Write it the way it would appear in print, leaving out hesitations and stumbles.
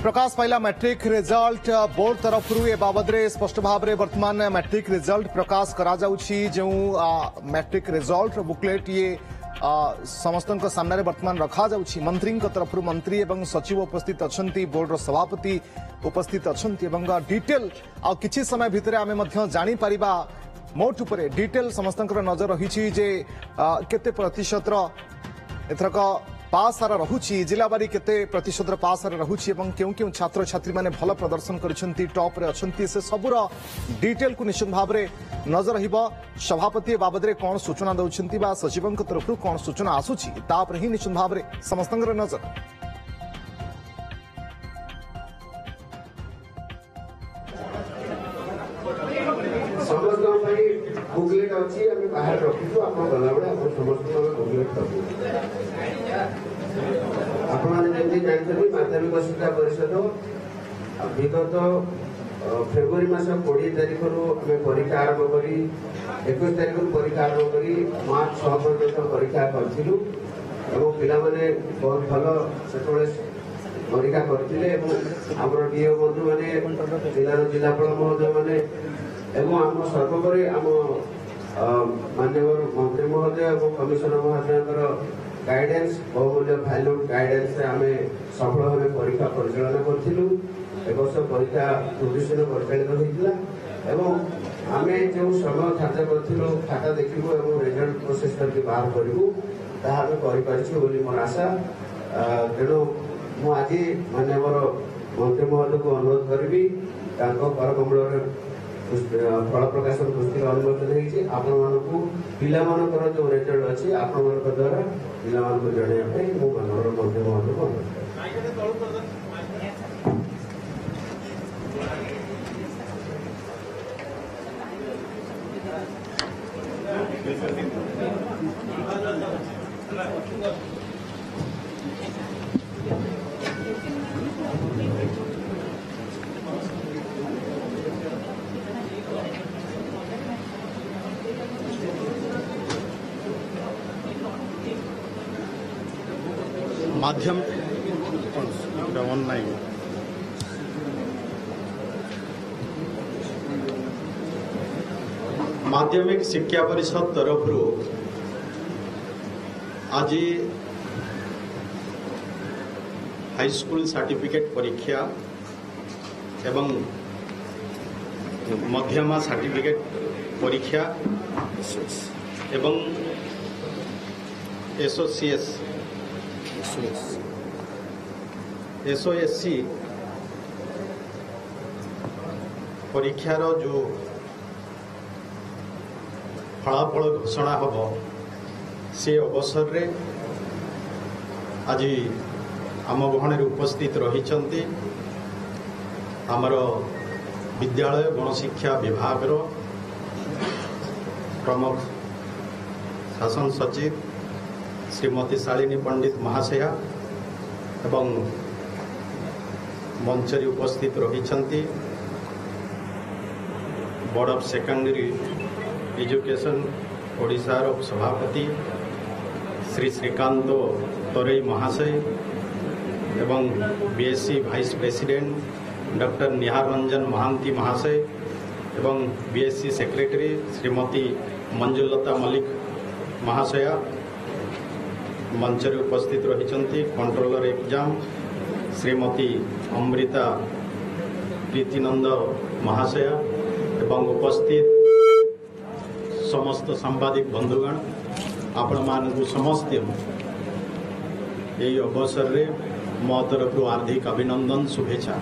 प्रकाश पाइला matric result board तरफ ए बाबद स्पष्ट भाव में वर्तमान मैट्रिक रिजल्ट प्रकाश करा जो मैट्रिक रिजल्ट बुकलेट ये समस्त सामने वर्तमान रखा जाउछि मंत्री तरफ मंत्री एवं सचिव उपस्थित अच्छा बोर्ड सभापति उपस्थित अच्छा डिटेल आ किछि समय भितर आम जानी परिबा मोट उपरे डिटेल समस्त नजर रही जे केते प्रतिशत एथरक पास हार रहुछि जिलावारी केते प्रतिशत पास हार रहुछि एवं केउ केउ छात्र छात्री माने भल प्रदर्शन करिसेंती टॉप रे अछंती से सबुर डिटेल को निश्चित भाव में नजर रहिबो सभापति बाबद रे कोन सूचना दउछंती बा सचिवक तरफ कोन सूचना आसुछि ता पर ही निश्चित भाव में समस्त नजर बुकलेट अच्छी आम बाहर रखीचु आप गला बेले आप समस्त बुकलेट दबू आपने जानते माध्यमिक शिक्षा परिषद विगत फेब्रुआरी मास 20 तारीख आम परीक्षा आरंभ कर 21 तारीख परीक्षा आरंभ कर मार्च 6 पर्यटन परीक्षा करूँ पाने बहुत भल से परीक्षा करते डीओ बंधु मैंने जिलार जिलापाल महोदय मैंने एवं आम सर्वोपरि आम माननीय मंत्री महोदय और कमिशनर महोदय गाइडेंस बहुमूल्य भैल्यू गाइडेंस आम सफल भाव परीक्षा परिचालना करूँ ए वर्ष परीक्षा त्रुटिशील परिचालित होता आम जो समय धार्य करूँ खाता देखू और रिजल्ट प्रोसेस करके बाहर करूँ मोर आशा तेणु मुझे माननीय मंत्री महोदय को अनुरोध करी करकमल फल प्रकाशन पुस्तक अनुमोदन आपको पिला जो रिजल्ट अच्छी आपण द्वारा पिला जनवाई मुझे मंत्री महोदय को अनुरोध माध्यम ऑनलाइन माध्यमिक शिक्षा परिषद तरफ आज हाई स्कूल सर्टिफिकेट परीक्षा एवं मध्यमा सर्टिफिकेट परीक्षा एवं एसओएससी परीक्षार जो फलाफल घोषणा हम से अवसर रे आज आम गहन उपस्थित रही आमर विद्यालय गणशिक्षा विभाग प्रमुख शासन सचिव श्रीमती शालिनी पंडित महाशया एवं मंचरी उपस्थित रही बोर्ड ऑफ सेकेंडरी एजुकेशन ओडिशार सभापति श्री श्रीकांत तोरई महाशय एवं बीएससी वाइस प्रेसिडेंट डॉक्टर निहार रंजन महांती महाशय एवं बीएससी सेक्रेटरी श्रीमती मंजुलता मल्लिक महाशया मंचरे उपस्थित रही कंट्रोलर एग्जाम श्रीमती अमृता प्रीतिनंद महाशय एवं उपस्थित समस्त सांबादिक बंधुगण आपण मानकु समस्त यही अवसर रे मो तरफ हार्दिक अभिनंदन शुभेच्छा।